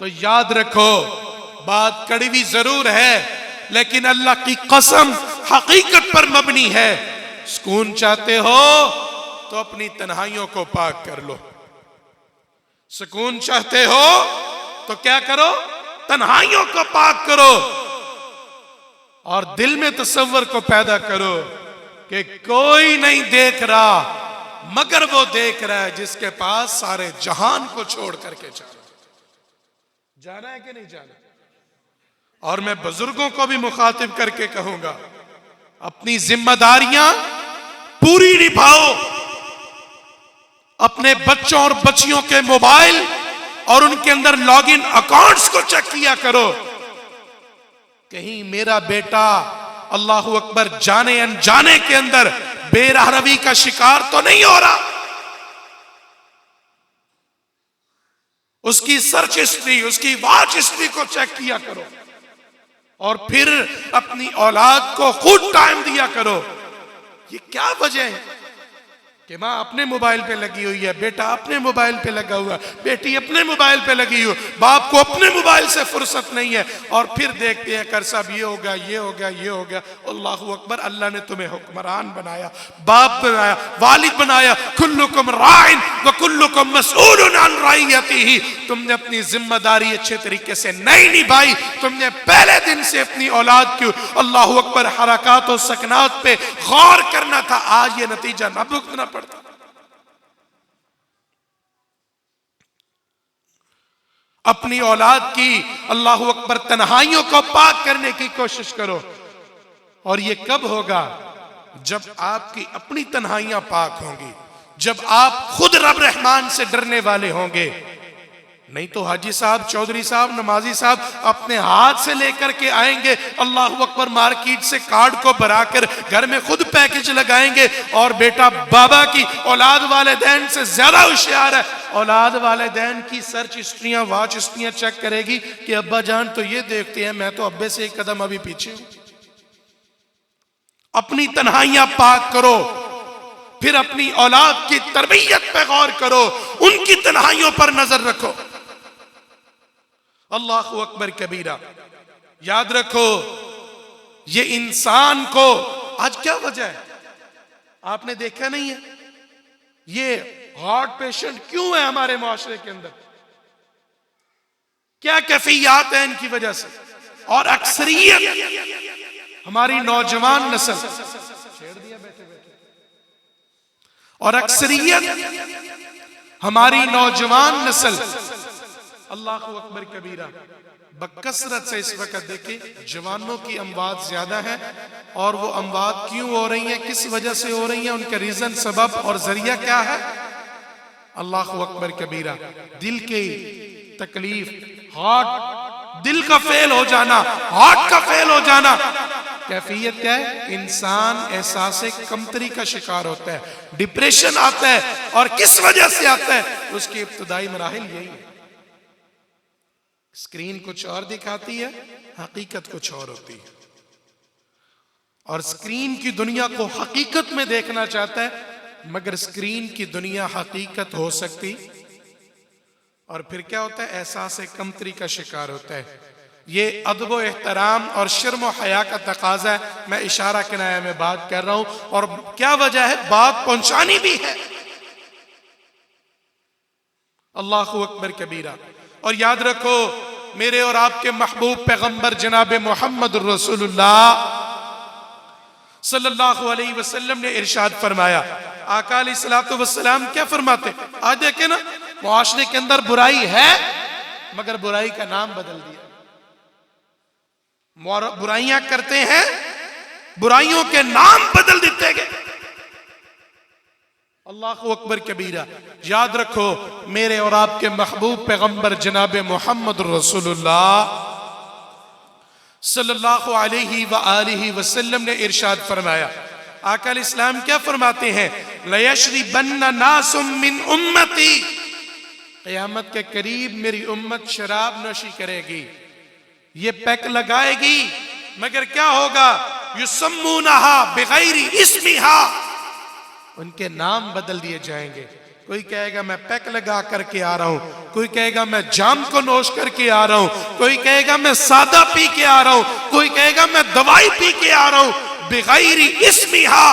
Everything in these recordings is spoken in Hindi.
तो याद रखो, बात कड़वी जरूर है लेकिन अल्लाह की कसम हकीकत पर मबनी है। सुकून चाहते हो तो अपनी तन्हाइयों को पाक कर लो। सुकून चाहते हो तो क्या करो? तन्हाइयों को पाक करो और दिल में तसव्वुर को पैदा करो कि कोई नहीं देख रहा मगर वो देख रहा है जिसके पास सारे जहान को छोड़ करके जाना है कि नहीं जाना। और मैं बुजुर्गों को भी मुखातिब करके कहूंगा, अपनी जिम्मेदारियां पूरी निभाओ। अपने बच्चों और बच्चियों के मोबाइल और उनके अंदर लॉगिन अकाउंट्स को चेक किया करो, कहीं मेरा बेटा अल्लाहू अकबर जाने अनजाने के अंदर बेरहरवी का शिकार तो नहीं हो रहा। उसकी सर्च हिस्ट्री, उसकी वॉच हिस्ट्री को चेक किया करो और फिर अपनी औलाद को खुद टाइम दिया करो। ये क्या वजह है कि माँ अपने मोबाइल पे लगी हुई है, बेटा अपने मोबाइल पे लगा हुआ, बेटी अपने मोबाइल पे लगी हुई, बाप को अपने मोबाइल से फुर्सत नहीं है। और फिर देखते हैं कर साहब ये हो गया, ये हो गया, ये हो गया। अल्लाहू अकबर, अल्लाह ने तुम्हें हुक्मरान बनाया, बाप बनाया, वालिद बनाया। कुल्लुकुम राइन व कुल्लुकुम मसऊलुन अन रइयतिही। तुमने अपनी जिम्मेदारी अच्छे तरीके से नहीं निभाई। तुमने पहले दिन से अपनी औलाद की अल्लाहू अकबर हरकात और सकनात पे गौर करना था, आज ये नतीजा न भुगतना पड़ता। अपनी औलाद की अल्लाहू अकबर तन्हाइयों को पाक करने की कोशिश करो। और ये कब होगा? जब आपकी अपनी तन्हाइयां पाक होंगी, जब आप खुद रब रहमान से डरने वाले होंगे। नहीं तो हाजी साहब, चौधरी साहब, नमाजी साहब अपने हाथ से लेकर के आएंगे, अल्लाहू अकबर मार्केट से कार्ड को भराकर घर में खुद पैकेज लगाएंगे। और बेटा बाबा की औलाद वालिदैन से ज्यादा होशियार है। औलाद वालिदैन की सर्च हिस्ट्रियां, वॉच हिस्ट्रियां चेक करेगी कि अब्बा जान तो ये देखते हैं, मैं तो अब्बे से एक कदम अभी पीछे हूं। अपनी तन्हाइयां पाक करो, फिर अपनी औलाद की तरबियत पे गौर करो, उनकी तन्हाइयों पर नजर रखो। अल्लाहु अकबर कबीरा। याद रखो, ये इंसान को आज क्या वजह है आपने देखा नहीं है? ये हार्ट पेशेंट क्यों है हमारे मुआशरे के अंदर? क्या कैफियत है इनकी वजह से? और अक्सरियत हमारी नौजवान नस्ल, छेड़ दिया बैठे बैठे, और अक्सरियत हमारी नौजवान नस्ल अल्लाहु अकबर कबीरा बकसरत से इस वक्त देखें जवानों की अमवात ज्यादा है। और वो अमवात क्यों हो रही है, किस वजह से हो रही है, उनका रीजन, सबब और जरिया क्या है? अल्लाहु अकबर कबीरा। दिल की तकलीफ, हार्ट, दिल का फेल हो जाना, हार्ट का फेल हो जाना। कैफियत क्या है? इंसान एहसासे कमतरी का शिकार होता है, डिप्रेशन आता है। और किस वजह से आता है? उसकी इब्तदाई मराहिल यही है। स्क्रीन कुछ और दिखाती है, हकीकत कुछ और होती है। और स्क्रीन की दुनिया को हकीकत में देखना चाहता है, मगर स्क्रीन की दुनिया हकीकत हो सकती। और फिर क्या होता है? एहसास कमतरी का शिकार होता है। ये अदब व एहतराम और शर्म व हया का तकाजा है। मैं इशारा किनाया में बात कर रहा हूं। और क्या वजह है? बात पहुंचानी भी है। अल्लाहु अकबर कबीरा। और याद रखो, मेरे और आपके महबूब पैगंबर जनाब मोहम्मद रसूलुल्लाह सल्लल्लाहु अलैहि वसल्लम ने इरशाद फरमाया। आका अलैहिस्सलातु वस्सलाम क्या फरमाते? आज देखे ना, मुआशरे के अंदर बुराई है मगर बुराई का नाम बदल दिया। बुराइयां करते हैं, बुराइयों के नाम बदल देते गए। अल्लाहु अकबर कबीरा। याद रखो, मेरे और आपके महबूब पैगंबर जनाब मोहम्मद रसूलुल्लाह सल्लल्लाहु अलैहि व आलिहि वसल्लम ने इरशाद फरमाया। आका इस्लाम क्या फरमाते हैं? लयशरिबन्ना नासुम मिन उम्मती, क़यामत के करीब मेरी उम्मत शराब नोशी करेगी, ये पैक लगाएगी, मगर क्या होगा? युसम्मुनहा बिगैरि इस्मिहा, उनके नाम बदल दिए जाएंगे। कोई कहेगा मैं पैक लगा करके आ रहा हूं, कोई कहेगा मैं जाम को नोश करके आ रहा हूं, कोई कहेगा मैं सादा पी के आ रहा हूं, कोई कहेगा मैं दवाई पी के आ रहा हूं। बिगैरी इस्मिहा,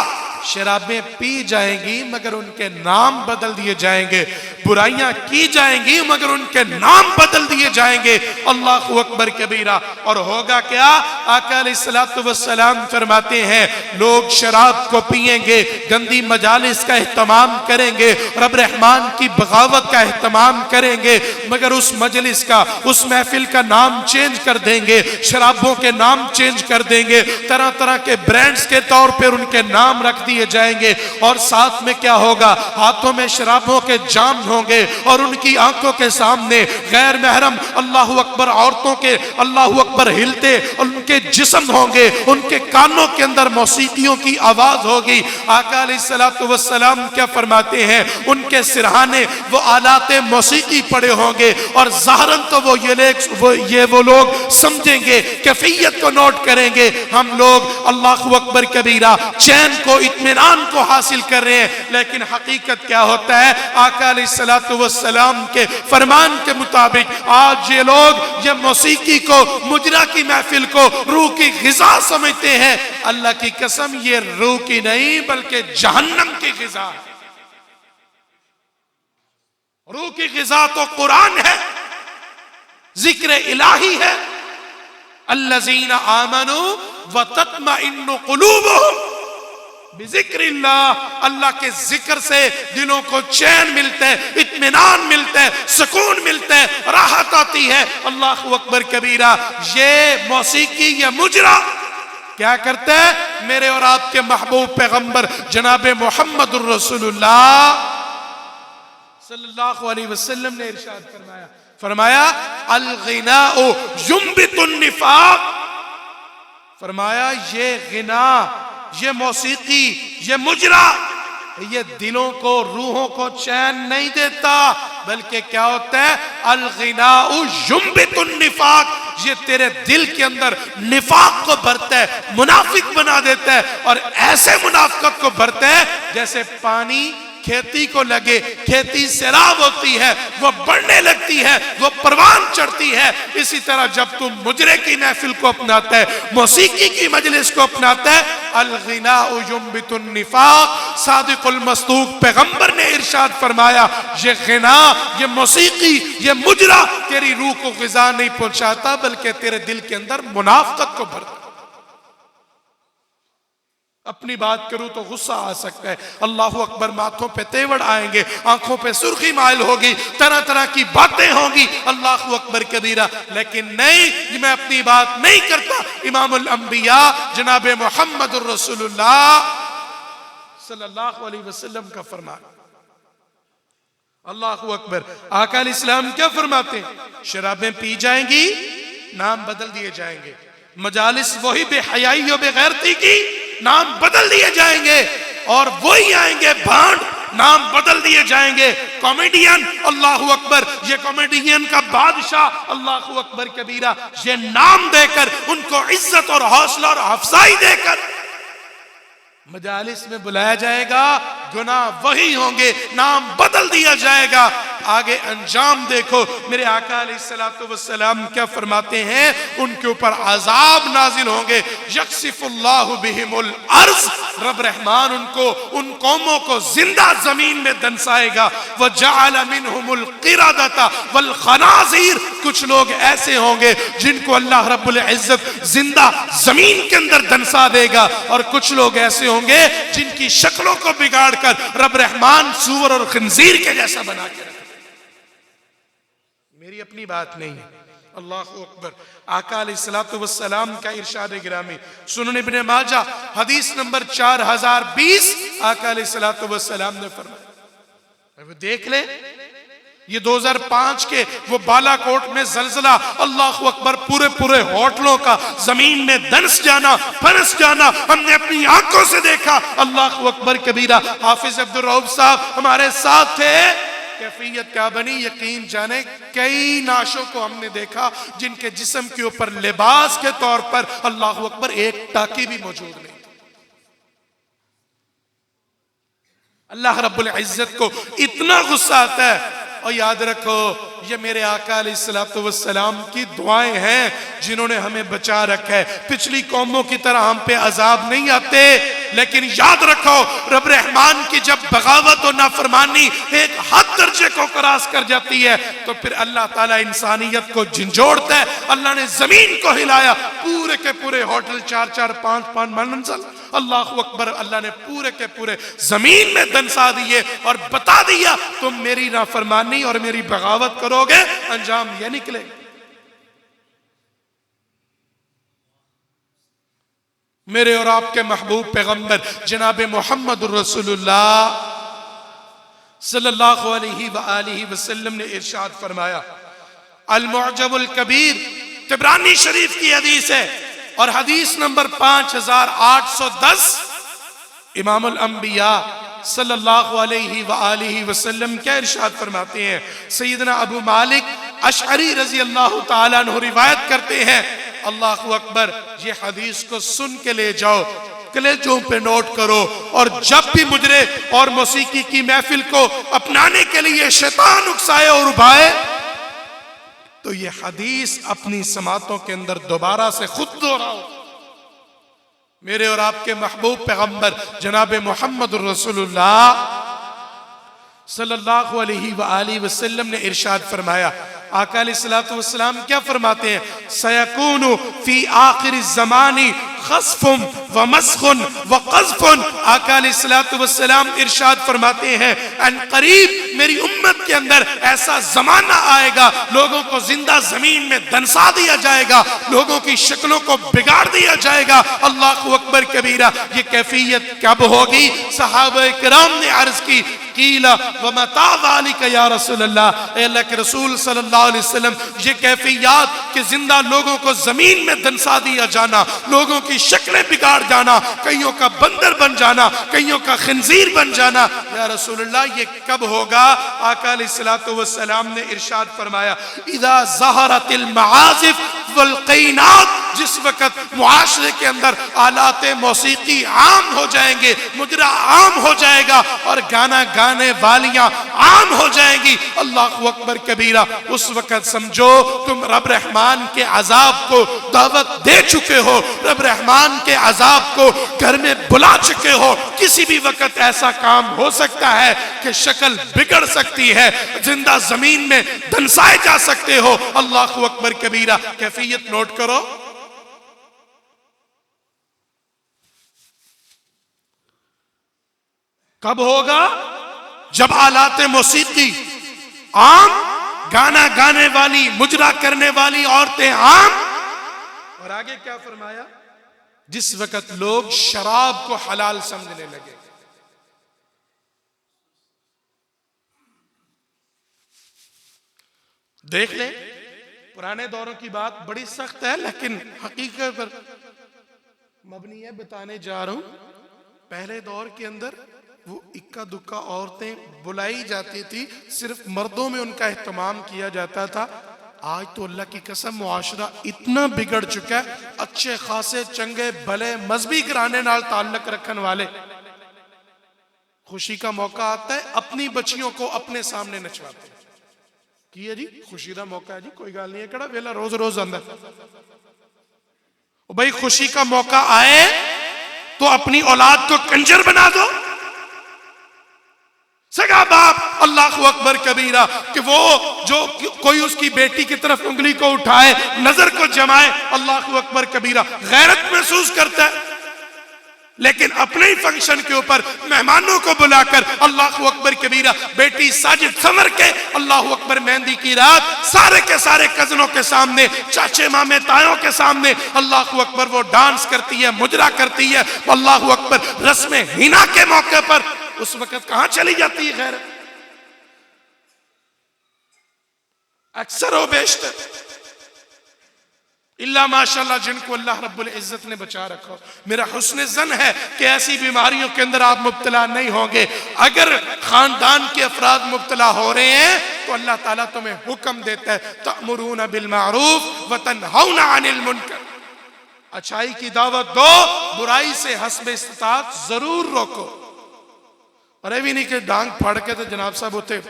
शराबें पी जाएंगी मगर उनके नाम बदल दिए जाएंगे, बुराइयां की जाएंगी मगर उनके नाम बदल दिए जाएंगे। अल्लाह अकबर कबीरा। और होगा क्या? आका अलैहिस्सलाम फरमाते हैं लोग शराब को पिएंगे, गंदी मजालिस का एहतमाम करेंगे, रब रहमान की बगावत का एहतमाम करेंगे, मगर उस मजलिस का, उस महफिल का नाम चेंज कर देंगे, शराबों के नाम चेंज कर देंगे, तरह तरह के ब्रांड्स के तौर पर उनके नाम रख दिए जाएंगे। और साथ में क्या होगा? हाथों में शराबों के जाम होंगे और उनकी आंखों के सामने गैर महरम अल्लाह अकबर औरतों के अल्लाह अकबर हिलते उनके जिस्म होंगे, उनके कानों के अंदर मौसीकियों की आवाज होगी। आका अलैहिस्सलाम क्या फरमाते हैं? उनके सिरहाने वो आलाते मौसीकी पड़े होंगे और ज़ाहरन तो वो लोग समझेंगे, कैफियत को नोट करेंगे, हम लोग अल्लाह अकबर कबीरा चैन को, इत्मीनान को हासिल कर रहे हैं। लेकिन हकीकत क्या होता है? आका अलैहिस्सलाम के फरमान के मुताबिक आज ये लोग ये मौसीकी को, मुजरा की महफिल को रूह की ग़िज़ा समझते हैं। अल्लाह की कसम ये रूह की नहीं बल्कि जहन्नम की ग़िज़ा है। रूह की ग़िज़ा तो कुरान है, जिक्र इलाही है। अल्लज़ीना आमनू व तत्मइन्नु क़ुलूबुहुम बिज़िक्रिल्लाह, अल्लाह के जिक्र से दिलों को चैन मिलता है, इत्मीनान मिलता है, सुकून मिलता है, राहत आती है। अल्लाह अकबर कबीरा। ये मौसीकी, ये मुजरा क्या करता है? मेरे और आपके महबूब पैगंबर जनाब मुहम्मदुर रसूलुल्लाह सल्लल्लाहु अलैहि वसल्लम ने इरशाद फरमाया अल गिनाउ युंबितुन निफाक। फरमाया ये गिना, ये मौसीकी, ये मुजरा, ये दिलों को, रूहों को चैन नहीं देता, बल्कि क्या होता है? अल गिनाउ युंबितुन निफाक, ये तेरे दिल के अंदर निफाक को भरता है, मुनाफिक बना देता है। और ऐसे मुनाफिकत को भरता है जैसे पानी खेती को लगे, खेती सैलाब होती है, वो बढ़ने लगती है, वो परवान चढ़ती है। इसी तरह जब तुम मुजरे की महफिल को अपनाता है, मौसीकी की मजलिस को अपनाता है, अल गिनाउ युंबितुन निफाक, सादिकुल मस्दूक पैगंबर ने इरशाद फरमाया ये गिना, ये मौसीकी, ये मुजरा तेरी रूह को ग़िज़ा नहीं पहुंचाता बल्कि तेरे दिल के अंदर मुनाफिकत को भरता। अपनी बात करूं तो गुस्सा आ सकता है, अल्लाह अकबर, माथों पे तेवड़ आएंगे, आंखों पे सुर्खी माइल होगी, तरह तरह की बातें होंगी, अल्लाह अकबर कबीरा। लेकिन नहीं, मैं अपनी बात नहीं करता, इमामुल अंबिया जनाब मुहम्मदुर रसूलुल्लाह सल्लल्लाहु अलैहि वसल्लम का फरमान। अल्लाह अकबर। आका अलैहिस्सलाम क्या फरमाते हैं? शराबें पी जाएंगी, नाम बदल दिए जाएंगे, मजालिस वही बेहयाई और बेगैरती की, नाम बदल दिए जाएंगे, और वही आएंगे भांड, नाम बदल दिए जाएंगे। कॉमेडियन, अल्लाह अकबर, ये कॉमेडियन का बादशाह, अल्लाह अकबर कबीरा, ये नाम देकर उनको इज्जत और हौसला और अफजाई देकर मजालिस में बुलाया जाएगा, गुनाह वही होंगे, नाम बदल दिया जाएगा। आगे अंजाम देखो, मेरे आका अलैहिस्सलाम क्या फरमाते हैं? उनके ऊपर अजाब नाजिल होंगे, यक्सिफुल्लाहु बिहिमुल अर्ज़, रब रहमान उनको, उन कौमों को जिंदा जमीन में दंसाएगा। व जअल मिनहुमुल क़िरदता वल खनाज़ीर, कुछ लोग ऐसे होंगे जिनको अल्लाह रब्बुल इज्जत जिंदा जमीन के अंदर दंसा देगा, और कुछ लोग ऐसे होंगे जिनकी शक्लों को बिगाड़ कर रब रहमान सूअर और खंजीर के जैसा बना के रखे। मेरी अपनी बात नहीं है, अल्लाह अकबर। आका अलैहिस्सलाम का इरशाद गिरामी, सुनन इब्ने माजा हदीस नंबर 4020, आका अलैहिस्सलाम ने फरमाया, देख ले, ये 2005 के वो बालाकोट में जलजला, अल्लाह अकबर, पूरे पूरे होटलों का जमीन में दंस जाना, फंस जाना हमने अपनी आंखों से देखा। अल्लाह अकबर कबीरा। हाफिज अब्दुल रऊफ साहब हमारे साथ थे। कैफियत क्या बनी यकीन जाने, कई नाशों को हमने देखा जिनके जिस्म के ऊपर लिबास के तौर पर अल्लाह अकबर एक टाकी भी मौजूद नहीं। अल्लाह रब्बुल इज्जत को इतना गुस्सा आता है। और याद रखो, ये मेरे आका अलैहिस्सलातु वस्सलाम की दुआएं हैं जिन्होंने हमें बचा रखा है। पिछली कौमों की तरह हम पे अजाब नहीं आते, लेकिन याद रखो रब रहमान की जब बगावत और नाफरमानी एक हद दर्जे को क्रॉस कर जाती है तो फिर अल्लाह ताला इंसानियत को झंझोड़ता है। अल्लाह ने जमीन को हिलाया, पूरे के पूरे होटल 4-4, 5-5 मंजिल, अल्लाह अकबर, अल्लाह ने पूरे के पूरे जमीन में दनसा दिए और बता दिया तुम मेरी नाफरमानी और मेरी बगावत करोगे, अंजाम ये निकले। मेरे और आपके महबूब पैगंबर जनाब मोहम्मद रसूलुल्लाह सल्लल्लाहु अलैहि वसल्लम ने इरशाद फरमाया, अल मुअजमुल कबीर, तिबरानी शरीफ की हदीस है और हदीस नंबर 5810, इमामुल अंबिया सल्लल्लाहु अलैहि वसल्लम क्या इरशाद फरमाते हैं। सैयदना अबू मालिक अशअरी रजी अल्लाह ताला अन्हु रिवायत करते हैं, अल्लाहु अकबर, ये हदीस को सुन के ले जाओ, कलेजों पे नोट करो, और जब भी मुजरे और मौसीकी की महफिल को अपनाने के लिए शैतान उकसाए और उभाए तो ये हदीस अपनी समातों के अंदर दोबारा से खुद दोहराओ। मेरे और आपके महबूब पैगंबर जनाब मोहम्मद रसूलुल्लाह सल्लल्लाहु अलैहि वसल्लम ने इरशाद फरमाया, आका अलैहिस्सलातु वस्सलाम क्या फरमाते हैं, सयकूनु फी आखिर ज़मानी खस्फुम व मस्खुन व क़ज़्फ़ुन। आका अलैहिस्सलातु वस्सलाम इरशाद फरमाते हैं, अन करीब मेरी उम्मत के अंदर ऐसा जमाना आएगा, लोगों को जिंदा जमीन में दनसा दिया जाएगा, लोगों की शक्लों को बिगाड़ दिया जाएगा। अल्लाहु अकबर कबीरा। ये कैफियत कब होगी? सहाबा किराम ने अर्ज की, कीला व मता ज़ालिका या रसूलल्लाह, अल्लाह के रसूल सल्लल्लाहु अलैहि वसल्लम, ये कैफियत कि जिंदा लोगों को जमीन में दनसा दिया जाना, लोगों की शक्लें बिगाड़ जाना, कईयों का बंदर बन जाना, कईयों का खिंजीर बन जाना, या रसूलल्लाह ये कब होगा? आका अलैहिस्सलातु वस्सलाम ने इरशाद फरमाया, इज़ा ज़हरतिल मआज़िफ वल क़ैनात, जिस वक़्त मुआशरे के अंदर आलाते मौसीकी आम हो जाएंगे, मुजरा आम हो जाएगा और गाना गाने वालियां आम हो जाएंगी, अल्लाहु अकबर कबीरा, उस वक़्त समझो तुम रब रहमान के अजाब को दावत दे चुके हो, रब रहमान के अजाब को घर में बुला चुके हो। किसी भी वक़्त ऐसा काम हो सकता है कि शक्ल बिगड़ सकती है, जिंदा जमीन में दनसाए जा सकते हो। अल्लाहु अकबर कबीरा। कैफियत नोट करो, कब होगा? जब आलाते मौसीकी आम, गाना गाने वाली, मुजरा करने वाली औरतें आम, और आगे क्या फरमाया? जिस वक़्त लोग शराब को हलाल समझने लगे। देख ले, पुराने दौरों की बात बड़ी सख्त है लेकिन हकीकत पर मबनी है, बताने जा रहा हूं। पहले दौर के अंदर वो इक्का दुक्का औरतें बुलाई जाती थी, सिर्फ मर्दों में उनका एहतमाम किया जाता था। आज तो अल्लाह की कसम मुआशरा इतना बिगड़ चुका है, अच्छे खासे चंगे भले मजहबी घराने नाल ताल्लुक रखने वाले, खुशी का मौका आता है अपनी बच्चियों को अपने सामने नचवाते हैं कि ये जी खुशी का मौका है जी, कोई गल नहीं है, कड़ा वेला रोज रोज अंदर। भाई खुशी का मौका आए तो अपनी औलाद को कंजर बना दो। सगा बाप, अल्लाहु अकबर कबीरा, कि वो जो कोई उसकी बेटी की तरफ उंगली को उठाए, नजर को जमाए, अल्लाहु अकबर कबीरा, गैरत महसूस करता है। लेकिन अपने ही फंक्शन के ऊपर मेहमानों को बुलाकर, अल्लाहु अकबर कबीरा, बेटी साजिद संवर के, अल्लाहु अकबर, मेहंदी की रात सारे के सारे कजनों के सामने, चाचे मामे तायों के सामने, अल्लाहु अकबर, वो डांस करती है, मुजरा करती है। अल्लाहु अकबर, रस्म हिना के मौके पर उस वक्त कहां चली जाती है खैर? अक्सर हो बेशतर इल्ला माशाल्लाह जिनको अल्लाह रब्बुल इज्जत ने बचा रखा। मेरा हुस्न ज़न है कि ऐसी बीमारियों के अंदर आप मुब्तला नहीं होंगे। अगर खानदान के अफराद मुब्तला हो रहे हैं तो अल्लाह ताला तुम्हें हुक्म देता है, तअमुरूना बिल मारूफ व तनहौना अनिल मुनकर, अच्छाई की दावत दो, बुराई से हस्ब इस्तिताअत जरूर रोको। और ये भी नहीं कि डांग फाड़ के तो जनाब साहब होते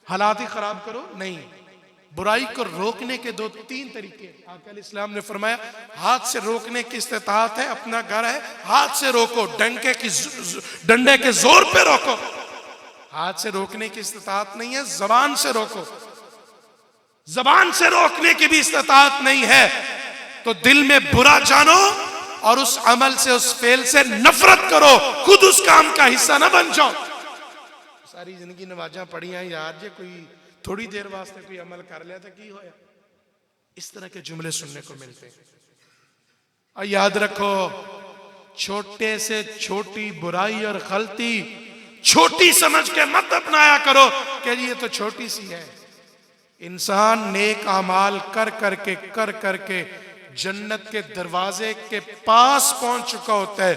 हालात ही खराब करो, नहीं। बुराई को रोकने के दो तीन तरीके आका इस्लाम ने फरमाया। हाथ से रोकने की इस्तिताअत है, अपना घर है, हाथ से रोको, डंडे के जोर पे रोको। हाथ से रोकने की इस्तिताअत नहीं है, जबान से रोको। जबान से रोकने की भी इस्तिताअत नहीं है तो दिल में बुरा जानो और उस अमल से, उस फेल से नफरत करो, खुद उस काम का हिस्सा ना बन जाओ। सारी जिंदगी नमाजा पढ़िया यार, जे कोई थोड़ी देर वास्ते कोई अमल कर लिया तो की होया। इस तरह के जुमले सुनने को मिलते हैं। और याद रखो, छोटे से छोटी बुराई और गलती छोटी समझ के मत अपनाया करो कि ये तो छोटी सी है। इंसान नेक अमाल कर करके जन्नत के दरवाजे के पास पहुंच चुका होता है,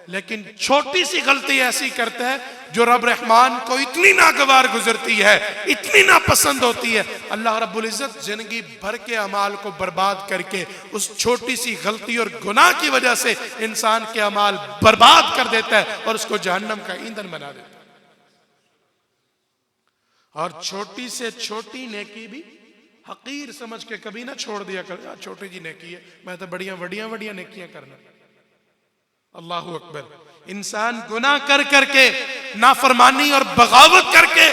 लेकिन छोटी सी गलती ऐसी करता है जो रब रहमान को इतनी नागवार गुजरती है, इतनी नापसंद होती है। अल्लाह रब्बुल इज्जत जिंदगी भर के अमाल को बर्बाद करके उस छोटी सी गलती और गुनाह की वजह से इंसान के अमाल बर्बाद कर देता है और उसको जहन्नम का ईंधन बना देता है। और छोटी से छोटी नेकी भी हकीर समझ के कभी ना छोड़ दिया कर, यार छोटी जी नेकी है, मैं तो बढ़िया बढ़िया बढ़िया नेकियां करना। अल्लाह अकबर। इंसान गुनाह कर करके, नाफरमानी और बगावत करके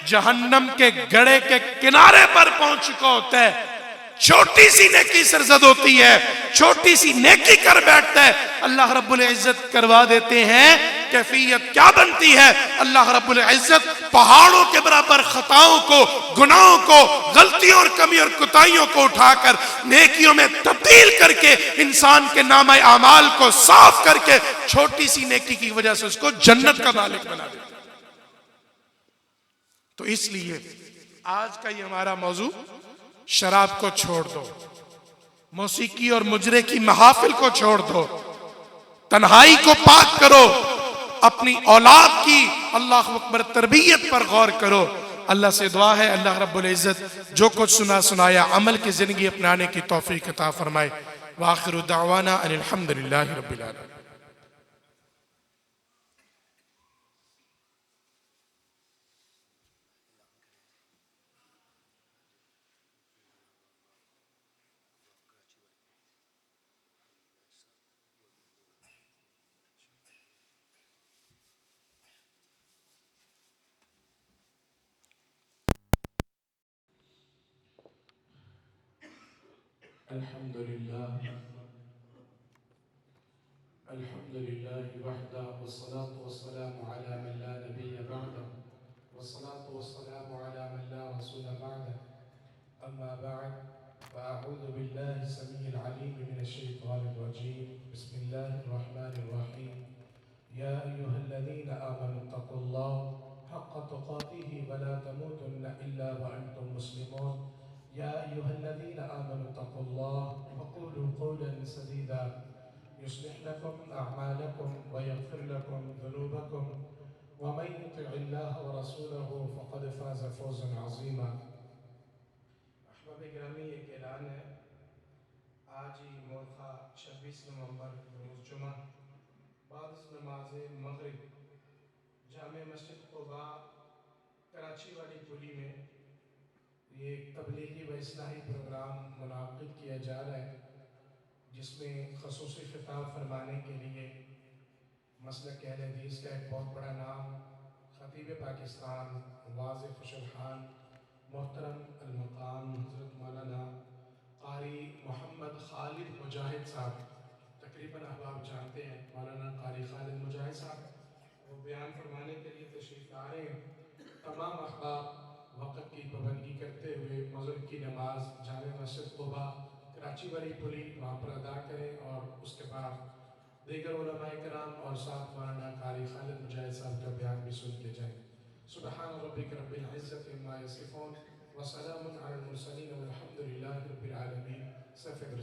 जहन्नम के गड़े के किनारे पर पहुंच चुका होता है। छोटी सी नेकी सरजद होती है, छोटी सी नेकी कर बैठता है, अल्लाह रब्बुल इज्जत करवा देते हैं। कैफियत क्या बनती है? अल्लाह रब्बुल इज्जत पहाड़ों के बराबर खताओं को, गुनाहों को, गलतियों और कमी और कुताहियों को उठाकर नेकियों में तब्दील करके इंसान के नामे आमाल को साफ करके छोटी सी नेकी की वजह से उसको जन्नत का मालिक बना देता है। तो इसलिए आज का ये हमारा मौजू, शराब को छोड़ दो, मौसीकी और मुजरे की महफिल को छोड़ दो, तन्हाई को पाक करो, अपनी औलाद की अल्लाह अकबर तरबियत पर गौर करो। अल्लाह से दुआ है अल्लाह रब्बुल इज्जत जो कुछ सुना सुनाया अमल की जिंदगी अपनाने की तौफीक अता फरमाए। व आखिरु दावाना अनिल हम्दुलिल्लाहि रब्बिल आलमीन। अल्हम्दुलिल्लाह अल्हम्दुलिल्लाहि वहदा वस्सलातु वस्सलामु अला मन ला नबिय्य बअदा वस्सलातु वस्सलामु अला मन ला रसूल बअदा अम्मा बअद फ़अऊज़ु बिल्लाहि समीइल अलीम मिनश शैतानिर रजीम बिस्मिल्लाहिर रहमानिर रहीम या अय्युहल्लज़ीना आमनुत्तक़ुल्लाह हक़्क़ तुक़ातिही वला तमूतुन्ना इल्ला व अंतुम मुस्लिमून या अय्युहल्लज़ीना आमनुत्तक़ुल्लाह वक़ूलू क़ौलन सदीदा युस्लिह लकुम अअमालकुम व यग़फिर लकुम ज़ुनूबकुम व मन युतिइल्लाह व रसूलहु फ़क़द फ़ाज़ फ़ौज़न अज़ीमा। अहबाब गिरामी, एक ऐलान है। आज ही मोरखा 26 नवंबर रोज़ जुमा बाद नमाज मगरिब जामे मस्जिद क़ुबा कराची वाली पुली में ये एक तबलीगी व इस्लाही प्रोग्राम मुनाक़िद किया जा रहा है, जिसमें ख़ुसूसी ख़िताब फरमाने के लिए मसलक अहले हदीस का एक बहुत बड़ा नाम ख़तीब पाकिस्तान वाज़ खुशल खान मोहतरम अल-मक़ाम हज़रत मौलाना क़ारी मोहम्मद खालिद मुजाहिद साहब, तकरीबन अहबाब जानते हैं मौलाना क़ारी खालिद मुजाहिद साहब, वो बयान फरमाने के लिए तशरीफ़ ला रहे हैं। तमाम अहबाब वक़्त की पाबंदी करते हुए मग़रिब की नमाज जामे मस्जिद क़ुबा कराची वाली पुली वहाँ पर अदा करें और उसके बाद दीगर उलमाए किराम और साथ मौलाना क़ारी खालिद मुजाहिद साहब का बयान भी सुन के जाएँ। सुबहान रब्बिक रब्बिल इज़्ज़ति अम्मा यसिफ़ून व सलामुन अलल मुरसलीन वल्हम्दुलिल्लाहि रब्बिल आलमीन। सफ़द